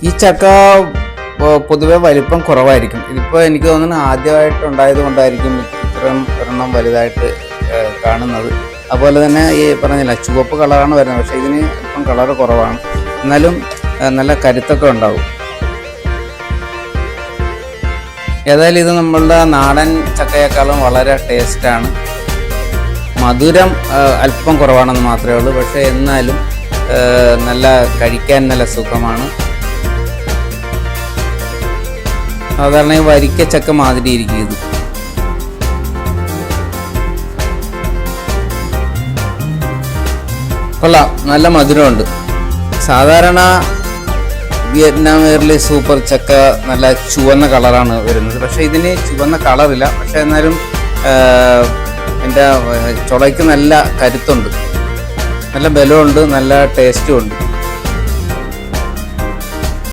ഈ ചക്ക പൊതുവെ വലിപ്പം കുറവായിരിക്കും. ഇതിപ്പോൾ എനിക്ക് തോന്നുന്നു ആദ്യമായിട്ടുണ്ടായത് കൊണ്ടായിരിക്കും ഇത്രയും ഒരെണ്ണം വലുതായിട്ട് കാണുന്നത്. അതുപോലെ തന്നെ ഈ പറഞ്ഞില്ല ചുവപ്പ് കളറാണ് വരുന്നത്, പക്ഷേ ഇതിന് ഇപ്പം കളറ് കുറവാണ്. എന്നാലും നല്ല കരുത്തൊക്കെ ഉണ്ടാവും. ഏതായാലും ഇത് നമ്മളുടെ നാടൻ ചക്കയേക്കാളും വളരെ ടേസ്റ്റാണ്. മധുരം അല്പം കുറവാണെന്ന് മാത്രമേ ഉള്ളൂ, പക്ഷേ എന്നാലും നല്ല കഴിക്കാൻ നല്ല സുഖമാണ്. സാധാരണ ഈ വരിക്ക ചക്ക മാതിരി ഇരിക്കും ഇത്. കൊള്ളാം, നല്ല മധുരമുണ്ട്. സാധാരണ വിയറ്റ്നാം എയർലി സൂപ്പർ ചക്ക നല്ല ചുവന്ന കളറാണ് വരുന്നത്, പക്ഷേ ഇതിന് ചുവന്ന കളറില്ല. പക്ഷേ എന്നാലും എൻ്റെ ചുളയ്ക്ക് നല്ല കരുത്തുണ്ട്, നല്ല ബലമുണ്ട്, നല്ല ടേസ്റ്റും ഉണ്ട്.